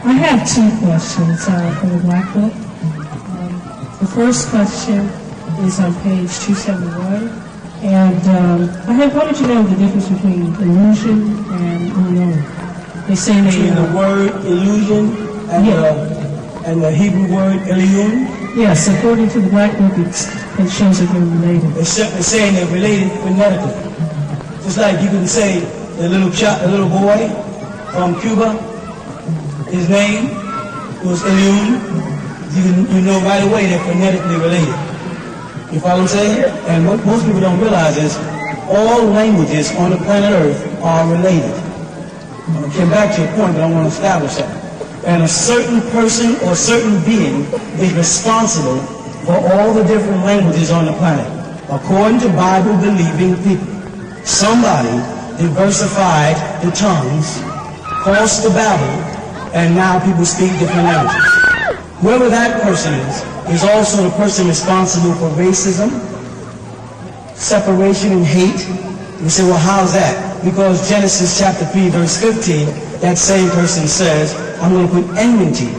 I have two questions for the Black Book. The first question is on page 271, and I wanted to know the difference between illusion and illusion. They say between the word illusion and the Hebrew word illusion. Yes, according to the Black Book, it shows that they're related. It's saying they're related phonetically. Just like you can say the little boy from Cuba, his name was Ilun. You know right away they're phonetically related. You follow what I'm saying? And what most people don't realize is all languages on the planet Earth are related. I'm going to come back to your point, but I want to establish that. And a certain person or certain being is responsible for all the different languages on the planet. According to Bible-believing people, somebody diversified the tongues, caused the Babel, and now people speak different languages. Whoever that person is also the person responsible for racism, separation, and hate. You say, well, how's that? Because Genesis chapter 3, verse 15, that same person says, I'm going to put enmity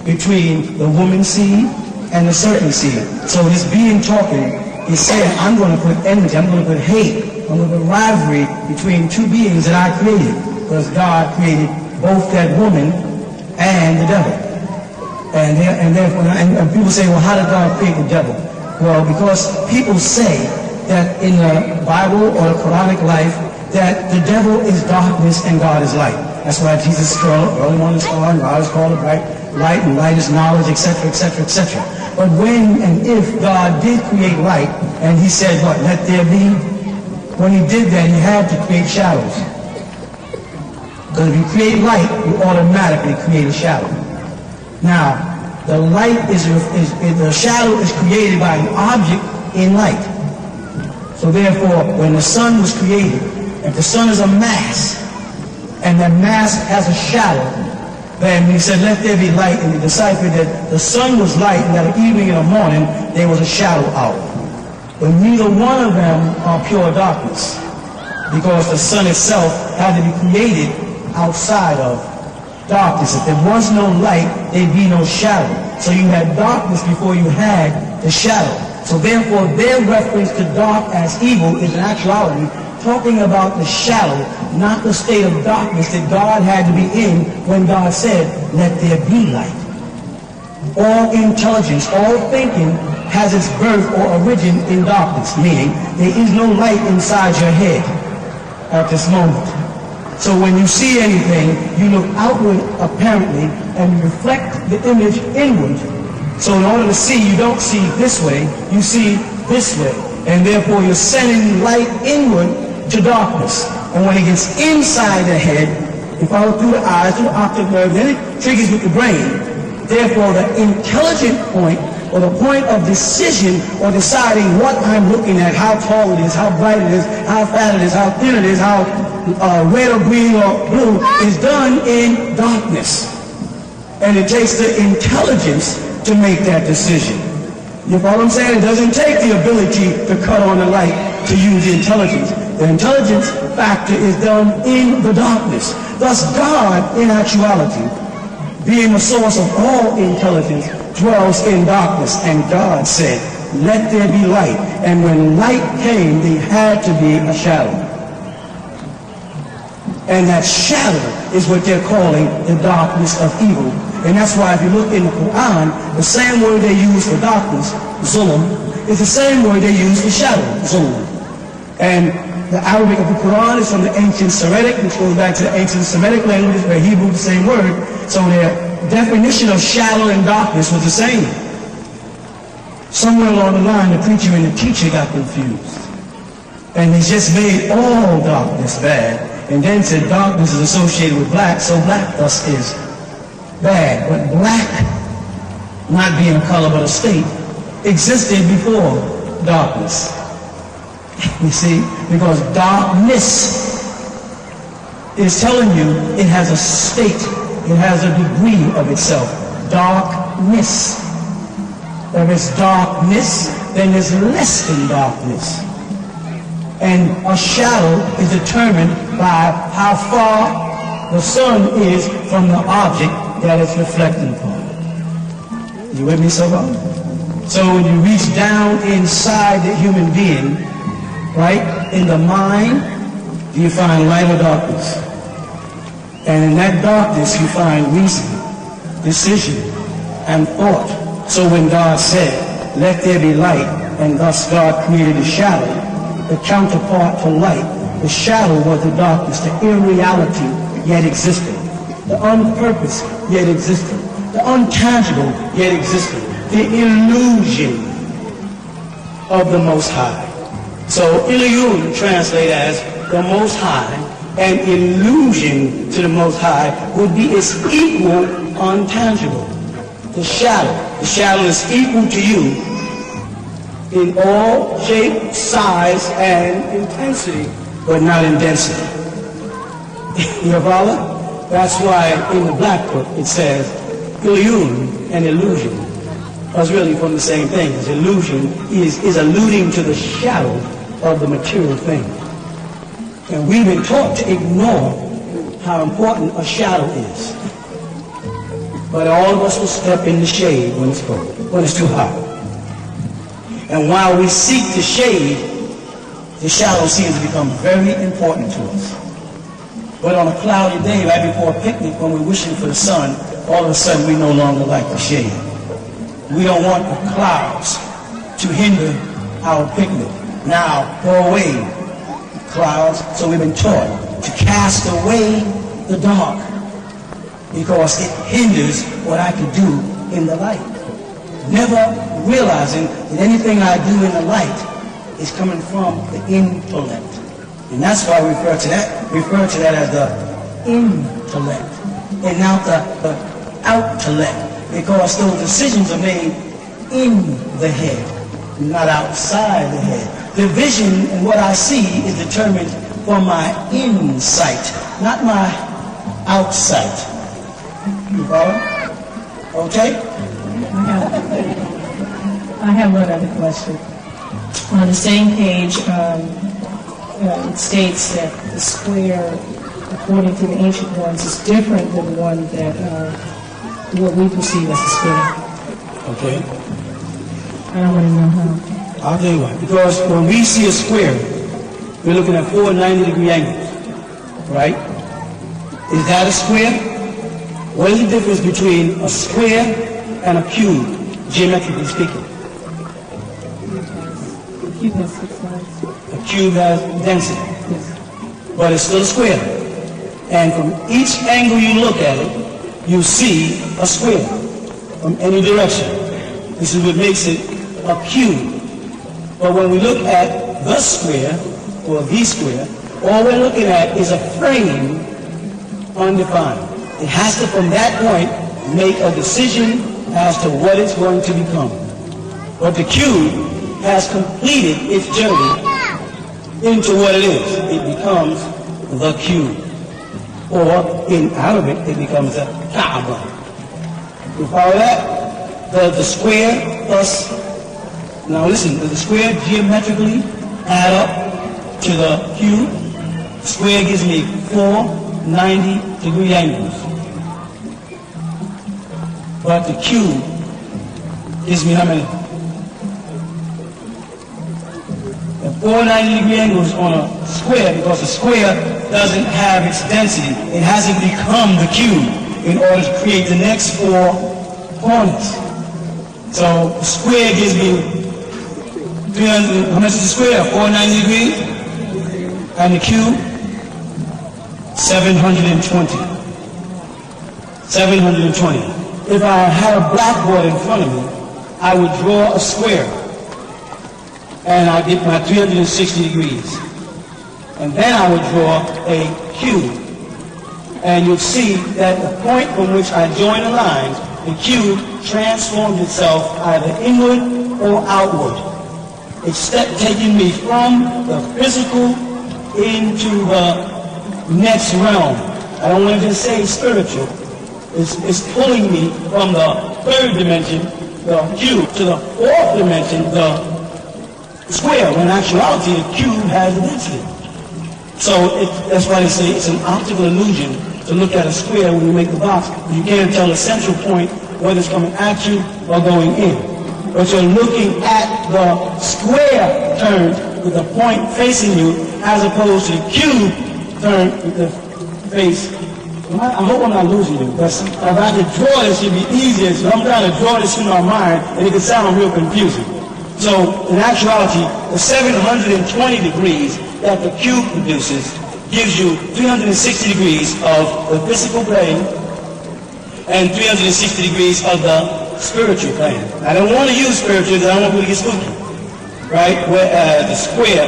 between the woman's seed and the serpent seed. So this being talking is saying, I'm going to put enmity, I'm going to put hate, I'm going to put rivalry between two beings that I created. Because God created both that woman and the devil. And therefore, and people say, well, how did God create the devil? Well, because people say that in the Bible or the Quranic life, that the devil is darkness and God is light. That's why Jesus is called early morning star, and God is called a bright light, and light is knowledge, etc., etc., etc. But when and if God did create light, and he said, what, let there be? When he did that, he had to create shadows. Because if you create light, you automatically create a shadow. Now, the light the shadow is created by an object in light. So therefore, when the sun was created, if the sun is a mass, and that mass has a shadow, then he said, let there be light, and he deciphered that the sun was light, and that evening and the morning, there was a shadow out. But neither one of them are pure darkness, because the sun itself had to be created outside of darkness. If there was no light, there'd be no shadow. So you had darkness before you had the shadow. So therefore, their reference to dark as evil is in actuality talking about the shadow, not the state of darkness that God had to be in when God said, let there be light. All intelligence, all thinking has its birth or origin in darkness, meaning there is no light inside your head at this moment. So when you see anything, you look outward apparently and you reflect the image inward. So in order to see, you don't see this way, you see this way. And therefore you're sending light inward to darkness. And when it gets inside the head, it follows through the eyes, through the optic nerve, then it triggers with the brain. Therefore the intelligent point, or the point of decision, or deciding what I'm looking at, how tall it is, how bright it is, how fat it is, how thin it is, how red or green or blue, is done in darkness. And it takes the intelligence to make that decision. You follow what I'm saying? It doesn't take the ability to cut on the light to use the intelligence. The intelligence factor is done in the darkness. Thus God, in actuality, being the source of all intelligence, dwells in darkness. And God said, let there be light. And when light came, there had to be a shadow. And that shadow is what they're calling the darkness of evil. And that's why if you look in the Quran, the same word they use for darkness, zulm, is the same word they use for shadow, zulm. And the Arabic of the Quran is from the ancient Semitic, which goes back to the ancient Semitic languages where Hebrew is the same word. So their definition of shadow and darkness was the same. Somewhere along the line, the preacher and the teacher got confused. And they just made all darkness bad. And then said darkness is associated with black, so black thus is bad. But black, not being a color but a state, existed before darkness. You see, because darkness is telling you it has a state, it has a degree of itself. Darkness. There is darkness, then there's less than darkness. And a shadow is determined by how far the sun is from the object that it's reflecting upon. You with me so far? So when you reach down inside the human being, right, in the mind, you find light or darkness. And in that darkness you find reason, decision, and thought. So when God said, let there be light, and thus God created a shadow, the counterpart to light, the shadow was the darkness, the irreality yet existed, the unpurposed yet existed, the untangible yet existed, the illusion of the Most High. So Eliud translated as the Most High, and illusion to the Most High would be its equal untangible. The shadow is equal to you in all shape, size, and intensity, but not in density. You follow? That's why in the Black Book it says illusion and illusion are really from the same thing. Illusion is alluding to the shadow of the material thing. And we've been taught to ignore how important a shadow is. But all of us will step in the shade when it's cold, when it's too hot. And while we seek the shade, the shadow seems to become very important to us. But on a cloudy day, right before a picnic, when we're wishing for the sun, all of a sudden we no longer like the shade. We don't want the clouds to hinder our picnic. Now, go away, clouds. So we've been taught to cast away the dark because it hinders what I can do in the light. Never realizing that anything I do in the light is coming from the intellect. And that's why we refer to that as the intellect and not the outtellect, because those decisions are made in the head, not outside the head. The vision and what I see is determined from my insight, not my outsight. You follow? Okay? I have one other question. On the same page, it states that the square, according to the ancient ones, is different than the one that what we perceive as a square. Okay. I don't want to know how. I'll tell you why. Because when we see a square, we're looking at 4 90-degree angles, right? Is that a square? What is the difference between a square and a cube, geometrically speaking? The cube has 6 sides. A cube has density, Yes. but it's still a square. And from each angle you look at it, you see a square from any direction. This is what makes it a cube. But when we look at the square, or the square, all we're looking at is a frame undefined. It has to, from that point, make a decision as to what it's going to become. But the cube has completed its journey into what it is. It becomes the cube. Or in Arabic, it becomes a Kaaba. You follow that? The square plus, now listen, does the square geometrically add up to the cube? The square gives me 4 90-degree angles. But the cube gives me how many? The 4 90-degree angles on a square, because the square doesn't have its density. It hasn't become the cube in order to create the next 4 corners. So the square gives me 300, how much is the square? 4 90 degrees? And the cube? 720. 720. If I had a blackboard in front of me, I would draw a square. And I'd get my 360 degrees. And then I would draw a cube. And you'd see that the point from which I join the lines, the cube transforms itself either inward or outward. It's taking me from the physical into the next realm. I don't want to just say spiritual. It's pulling me from the 3rd dimension, the cube, to the 4th dimension, the square, when in actuality the cube has a density. So that's why they say it's an optical illusion to look at a square when you make the box. You can't tell the central point whether it's coming at you or going in. But you're looking at the square turned with the point facing you as opposed to the cube turned with the face. I hope I'm not losing you, but if I could draw this, it'd be easier. So I'm trying to draw this in our mind, and it could sound real confusing. So, in actuality, the 720 degrees that the cube produces gives you 360 degrees of the physical plane and 360 degrees of the spiritual plane. I don't want to use spiritual because I don't want people to get spooky, right? Whereas the square,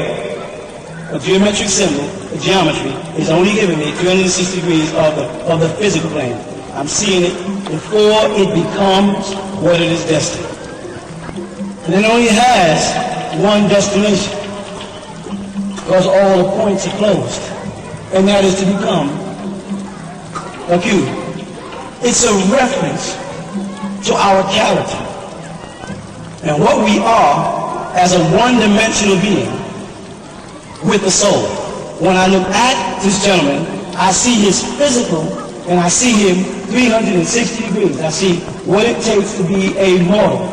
a geometric symbol, the geometry, is only giving me 360 degrees of the physical plane. I'm seeing it before it becomes what it is destined. And it only has one destination, because all the points are closed, and that is to become a cube. It's a reference to our character and what we are as a one-dimensional being with the soul. When I look at this gentleman, I see his physical, and I see him 360 degrees. I see what it takes to be a mortal.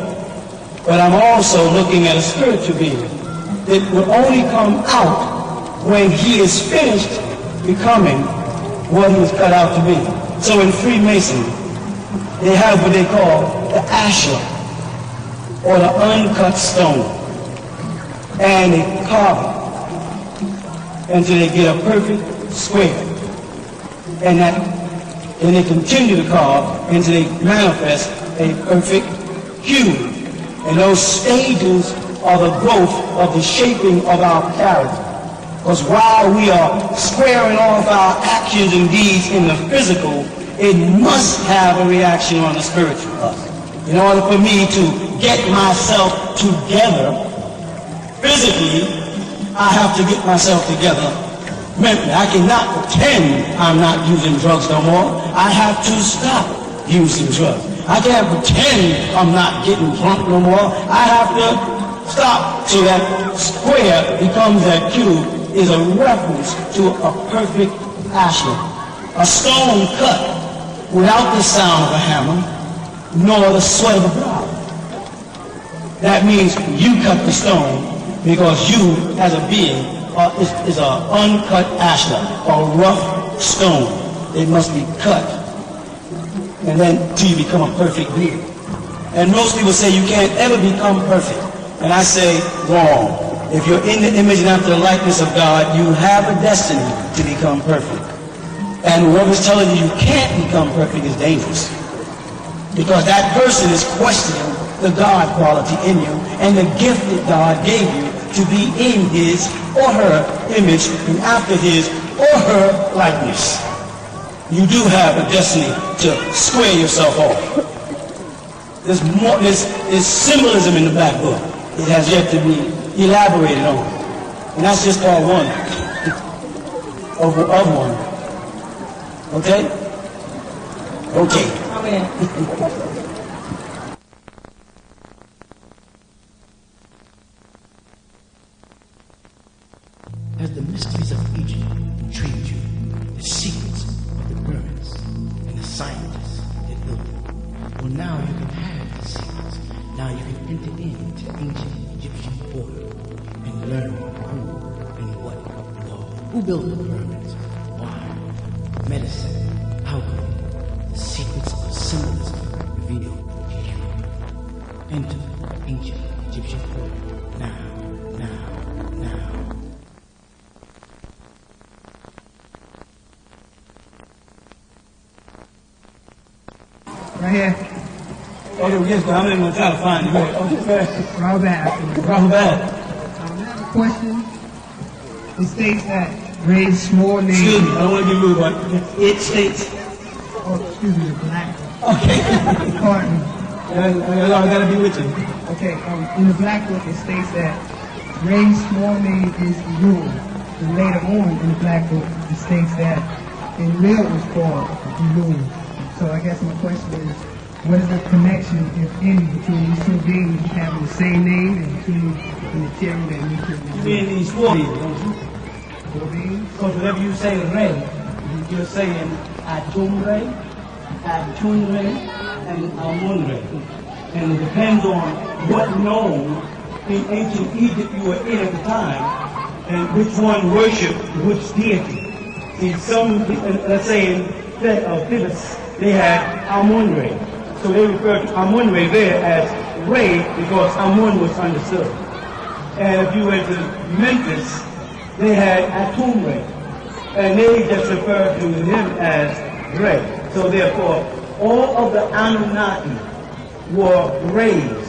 But I'm also looking at a spiritual being that will only come out when he is finished becoming what he was cut out to be. So in Freemasonry, they have what they call the ashlar, or the uncut stone. And they carve it until they get a perfect square. And they continue to carve until they manifest a perfect cube. And those stages are the growth of the shaping of our character. Because while we are squaring off our actions and deeds in the physical, it must have a reaction on the spiritual level. In order for me to get myself together physically, I have to get myself together mentally. I cannot pretend I'm not using drugs no more. I have to stop using drugs. I can't pretend I'm not getting drunk no more. I have to stop. So that square becomes that cube is a reference to a perfect ashlar. A stone cut without the sound of a hammer, nor the sweat of a brow. That means you cut the stone because you, as a being, is an uncut ashlar, a rough stone. It must be cut, and then till you become a perfect being. And most people say you can't ever become perfect. And I say, wrong. If you're in the image and after the likeness of God, you have a destiny to become perfect. And whoever's telling you you can't become perfect is dangerous. Because that person is questioning the God quality in you and the gift that God gave you to be in his or her image and after his or her likeness. You do have a destiny to square yourself off. There's symbolism in the black book. It has yet to be elaborated on. And that's just part one of one. Okay? Okay. Amen. As the mysteries of Egypt intrigued you, the secrets of the pyramids and the scientists that built them, well, now you can have the secrets. Now you can enter into ancient Egyptian order and learn who and what who built the pyramids, why, medicine, alchemy, the secrets of symbolism revealed to you. Enter ancient Egyptian order now. Right here. Okay, yes, but I'm not going to try to find you. Okay. Rahul Bad. I have a question. It states that raise small names. Excuse me, I don't want to be rude, but it states. Oh, excuse me, the black. Okay. Pardon me. I got to be with you. Okay, in the black book it states that raise small name is Elul. And later on in the black book it states that Enlil was called Elul. So I guess my question is, what is the connection, if any, between these two beings having the same name and between the material that we could You mean these 4 beings, don't you? four beings? Because whenever you say Ray, you're saying Atumre, Atunre, and Amunre. And it depends on what nome in ancient Egypt you were in at the time, and which one worshipped which deity. See, some, let's say in Thebes, they had Amun-Re. So they refer to Amun-Re there as Re because Amun was understood. And if you went to Memphis, they had Atum-Re. And they just referred to him as Re. So therefore, all of the Anunnaki were Re's.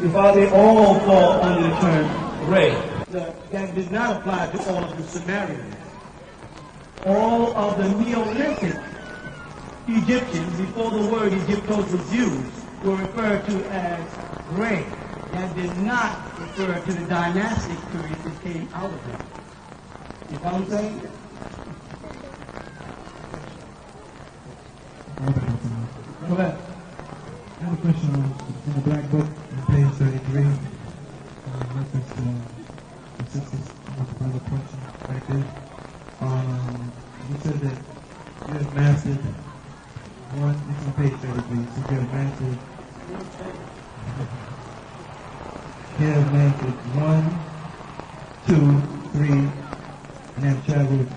They all fall under the term Re. That did not apply to all of the Sumerians. All of the Neolithic Egyptians, before the word Egyptos was used, were referred to as Re. That did not refer to the dynastic period that came out of them. You know what I'm saying? Go ahead. I have a question in the Black Book on page 33. Reference to the sisters of the brother question right there. You said that you have mastered one, it's on page 33. So you have mastered, one, two, three, and have traveled,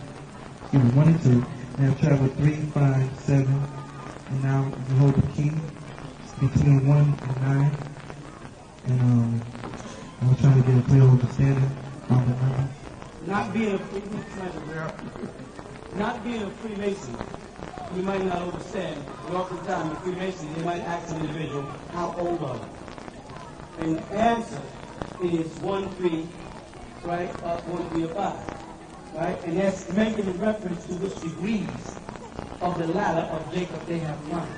1 and 2, and have traveled 3, 5, 7, and now you hold the key between 1 and 9. And I was trying to get a clear understanding on the number. Not being a Freemason, you might not understand. But oftentimes in Freemasonry, they might ask an individual, how old are you? And the answer is 1, 3, right, up 1, 3, or 5. Right? And that's making a reference to which degrees of the ladder of Jacob they have won.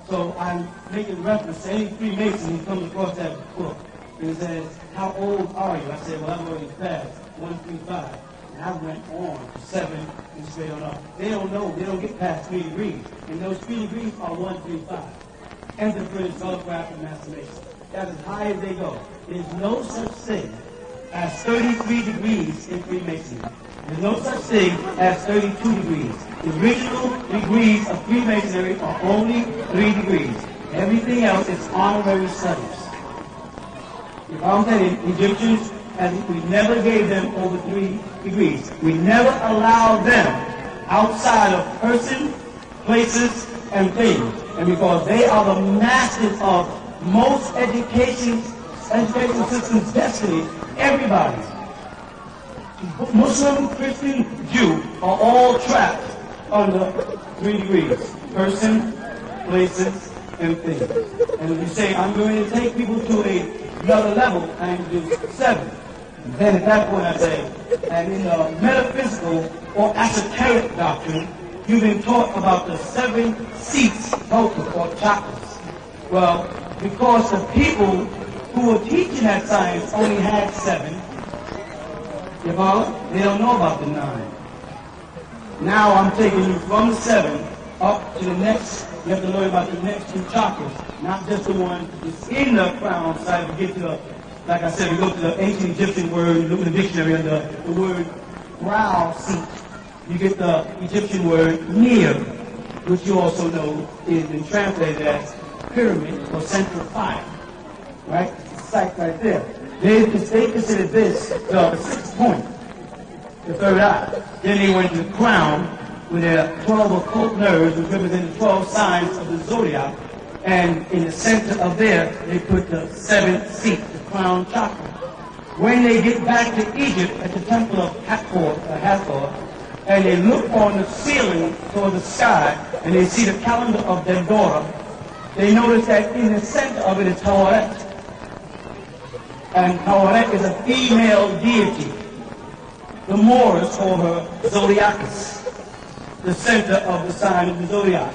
So I'm making reference to any Freemason who comes across that book and it says, how old are you? I said, well, I've already passed 1, 3, 5. And I went on to 7 and straight on up. They don't know. They don't get past 3 degrees. And those 3 degrees are 1, 3, 5. Enterprise, telegraph, and masturbation. That's as high as they go. There's no such thing as 33 degrees in Freemasonry. There's no such thing as 32 degrees. The original degrees of Freemasonry are only 3 degrees. Everything else is honorary studies. You know what I'm saying? Egyptians, we never gave them over 3 degrees. We never allowed them outside of person, places, and things. And because they are the masters of most education system's destiny, everybody, Muslim, Christian, Jew, are all trapped under 3 degrees. Person, places, and things. And if you say, I'm going to take people to another level, I introduce 7. And then at that point I say, and in the metaphysical or esoteric doctrine, you've been taught about the 7 seats, or chakras. Well, because the people who were teaching that science only had 7, you follow? They don't know about the 9. Now I'm taking you from the 7 up to the next. You have to learn about the next 2 chakras, not just the one that's in the crown side. You get to the, like I said, we go to the ancient Egyptian word, you look in the dictionary under the word brow seat. You get the Egyptian word near, which you also know is been translated as pyramid or central fire. Right? It's a site right there. They considered this the 6th point, the 3rd eye. Then they went to the crown with their 12 occult nerves, which represent the 12 signs of the zodiac. And in the center of there, they put the 7th seat, the crown chakra. When they get back to Egypt at the temple of Hathor, and they look on the ceiling toward the sky, and they see the calendar of Dendora, they notice that in the center of it is Hawaret. And Hawaret is a female deity. The Moors call her Zodiacus, the center of the sign of the zodiac.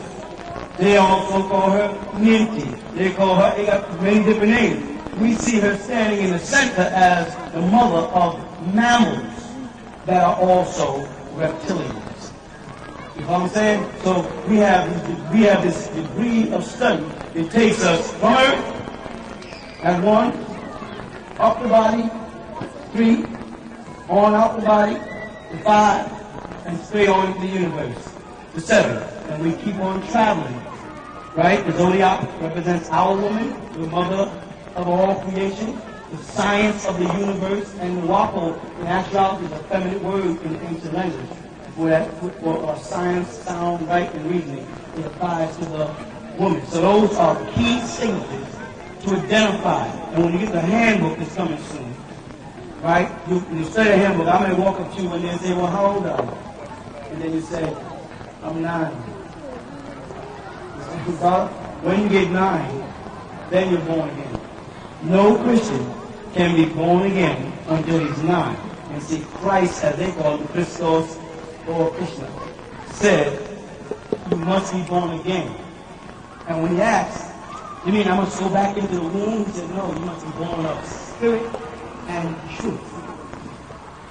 They also call her Ninti. They got many different names. We see her standing in the center as the mother of mammals that are also reptilians. You know what I'm saying? So we have this degree of study. It takes us from Earth at 1, up the body, 3, on out the body, to 5, and straight on into the universe. the 7. And we keep on traveling, right? The zodiac represents our woman, the mother of all creation, the science of the universe, and the wapo, in actuality, is a feminine word in the ancient language, for science, sound, right, and reasoning. It applies to the woman. So those are key signatures to identify. And when you get the handbook that's coming soon, right, you study the handbook. I may walk up to you and they say, well, how old are you? And then you say, I'm 9. When you get 9, then you're born again. No Christian can be born again until he's 9. And see, Christ, as they call him, Christos or Krishna, said, you must be born again. And when he asked, you mean I must go back into the womb? He said, no, you must be born of spirit and truth.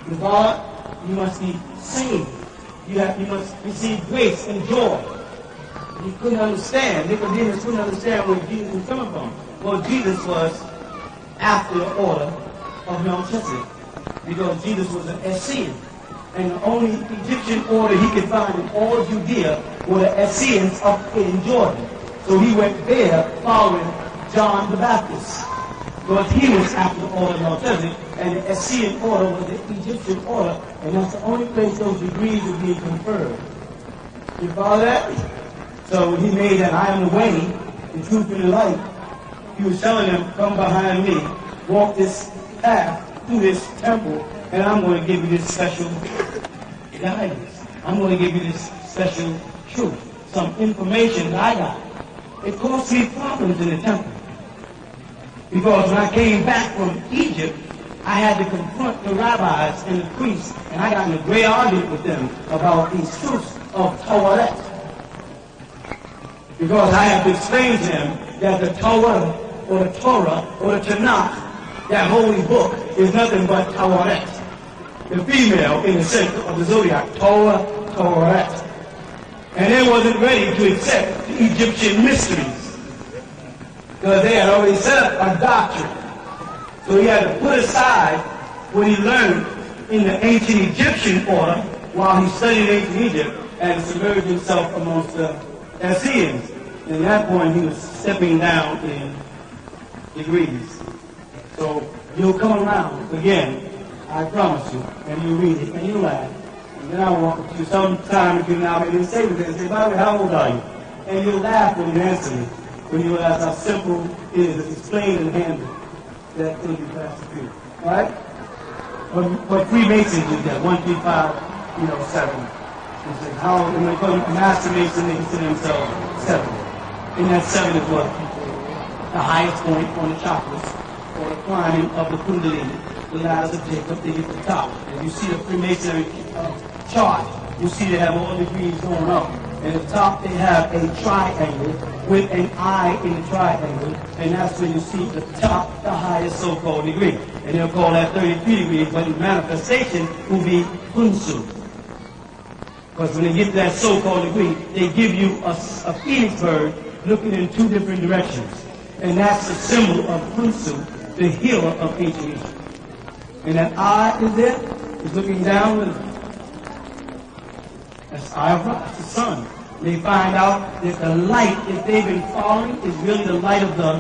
With God, you must be saved. You must receive grace and joy. He couldn't understand. Nicodemus couldn't understand where Jesus was coming from. Well, Jesus was after the order of Melchizedek, because Jesus was an Essenes. And the only Egyptian order he could find in all Judea were the Essenes up in Jordan. So he went there following John the Baptist, because he was after the order of Melchizedek, and the Essene order was the Egyptian order, and that's the only place those degrees would be conferred. You follow that? So he made that I am the way, the truth, and the light. He was telling them, come behind me, walk this path through this temple, and I'm going to give you this special guidance. I'm going to give you this special truth, some information that I got. It caused me problems in the temple. Because when I came back from Egypt, I had to confront the rabbis and the priests, and I got in a great argument with them about these truths of Torah. Because I had to explain to them that the Torah or the Tanakh, that holy book, is nothing but Torah. The female in the center of the zodiac, Torah. And they wasn't ready to accept the Egyptian mysteries, because they had already set up a doctrine. So he had to put aside what he learned in the ancient Egyptian order while he studied ancient Egypt and submerged himself amongst the Essenes. And at that point, he was stepping down in degrees. So you'll come around again, I promise you, and you read it and you laugh. And then I'll walk up to you sometime between now and then and say, by the way, how old are you? And you'll laugh when you answer me. When you realize how simple it is to explain and handle that thing you pass the few. Alright? But Freemasons do that. 1, 3, 5, 7. How when they call them Master Mason, they consider themselves 7. And that 7 is what? The highest point on the chakras, or the climbing of the Kundalini, the ladders of Jacob, they get to the top. And you see the Freemasonry chart, you see they have all degrees going up. And at the top they have a triangle with an eye in the triangle, and that's when you see the top, the highest so-called degree. And they'll call that 33 degrees, but the manifestation will be Hunsu. Because when they get to that so-called degree, they give you a phoenix bird looking in 2 different directions. And that's the symbol of Hunsu, the healer of ancient Egypt. And that eye is there, is looking down with it. That's the eye of Ra, it's the sun. They find out that the light, if they've been following, is really the light of the,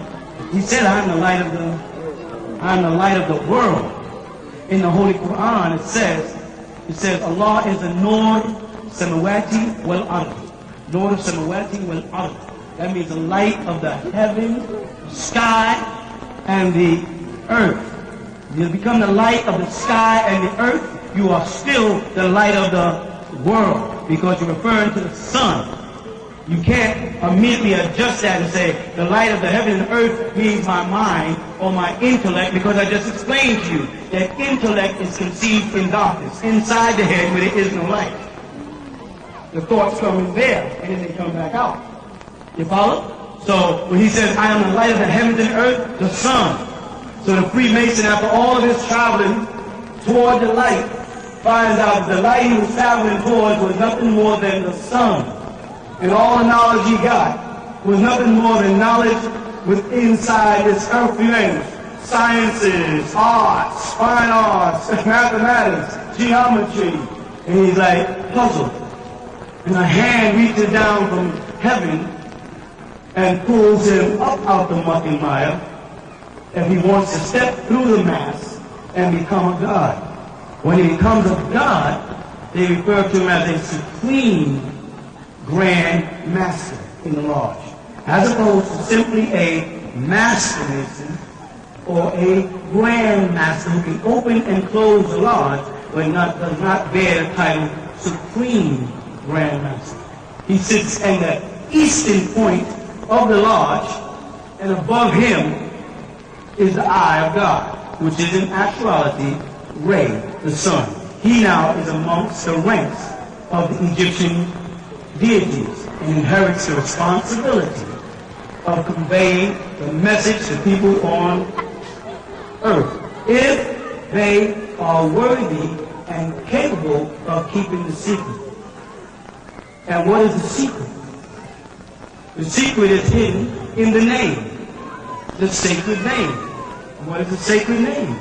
he said, I'm the light of the world. In the Holy Quran, it says, Allah is the Nur Samawati wal Ard. Nur Samawati wal Ard. That means the light of the heaven, sky, and the earth. You become the light of the sky and the earth, you are still the light of the world, because you're referring to the sun. You can't immediately adjust that and say, the light of the heaven and earth means my mind or my intellect, because I just explained to you that intellect is conceived in darkness, inside the head where there is no light. The thoughts come in there, and then they come back out. You follow? So when he says, I am the light of the heavens and earth, the sun. So the Freemason, after all of his traveling toward the light, finds out that the light he was traveling towards was nothing more than the sun. And all the knowledge he got was nothing more than knowledge with inside this earthly range. Sciences, arts, fine arts, mathematics, geometry. And he's like puzzled. and a hand reaches down from heaven and pulls him up out the muck and mire, if he wants to step through the mass and become a god. When he becomes a god, they refer to him as a supreme grand master in the lodge, as opposed to simply a master mason or a grand master who can open and close the lodge, but does not bear the title supreme grand master. He sits in the eastern point of the lodge, and above him is the eye of God, which is in actuality Re, the sun. He now is amongst the ranks of the Egyptian deities and inherits the responsibility of conveying the message to people on earth, if they are worthy and capable of keeping the secret. And what is the secret? The secret is hidden in the name, the sacred name. What is the sacred name?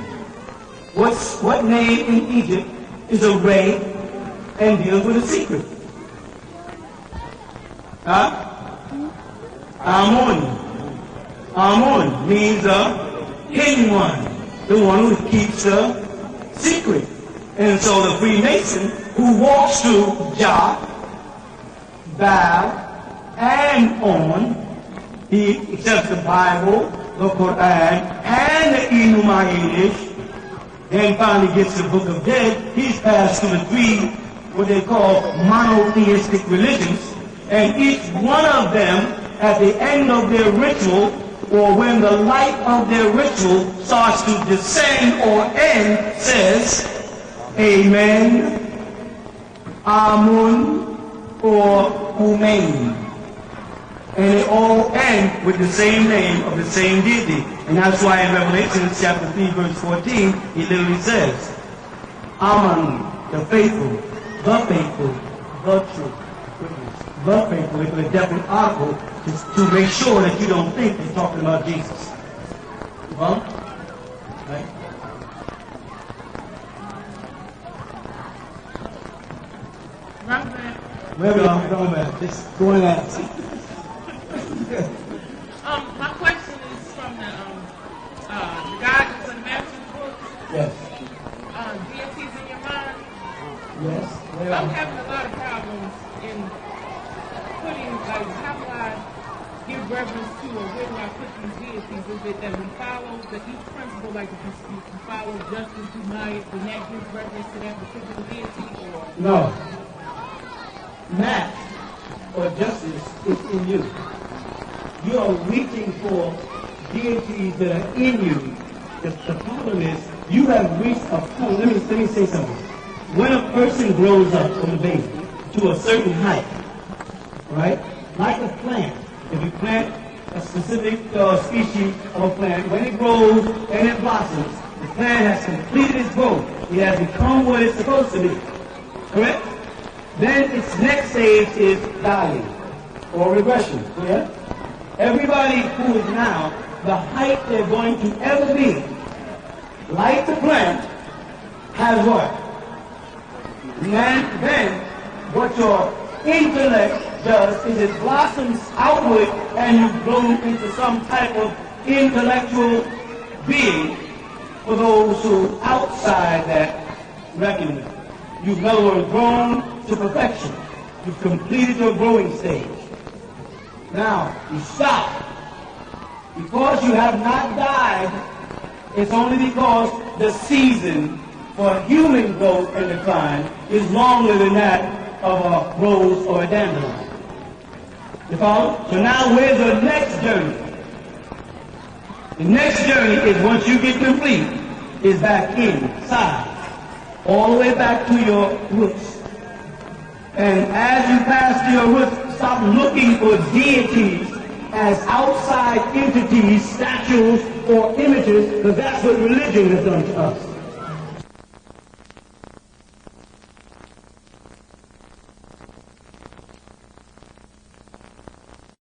What name in Egypt is a ray and deals with a secret? Huh? Amun. Amun means the hidden one, the one who keeps the secret. And so the Freemason who walks through Jah, Baal, and on, he accepts the Bible, the Quran, and the Illuminati, then finally gets the Book of Dead. He's passed through the three, what they call monotheistic religions, and each one of them, at the end of their ritual, or when the light of their ritual starts to descend or end, says, Amen, Amun, or Umain. And they all end with the same name of the same deity. And that's why in Revelation chapter 3, verse 14, he literally says, Aman, the faithful, the true. The faithful, with a definite article to make sure that you don't think they're talking about Jesus. Well, right? Where we are, going back. Just going out. My question is from the guidance and master's book. Yes. Deities in your mind. Yes. I'm having a lot of problems in putting, like, how do I give reverence to, or where do I put these deities? Is it that we follow each principle, like if you follow justice, deny it, then that gives reverence to that particular deity, or? No. Math or justice is in you. You are reaching for deities that are in you. The problem is you have reached a point. Let me say something. When a person grows up from a baby to a certain height, right? Like a plant, if you plant a specific species of a plant, when it grows and it blossoms, the plant has completed its growth. It has become what it's supposed to be. Correct? Then its next stage is dying or regression. Yeah? Everybody who is now the height they're going to ever be, like the plant, has what? And then what your intellect does is it blossoms outward and you bloom into some type of intellectual being for those who outside that reckoning. You've in other words grown to perfection. You've completed your growing stage. Now, you stop. Because you have not died, it's only because the season for human growth and decline is longer than that of a rose or a dandelion. You follow? So now where's the next journey? The next journey is once you get complete, is back inside. All the way back to your roots. And as you pass to your roots, stop looking for deities as outside entities, statues, or images, because that's what religion has done to us.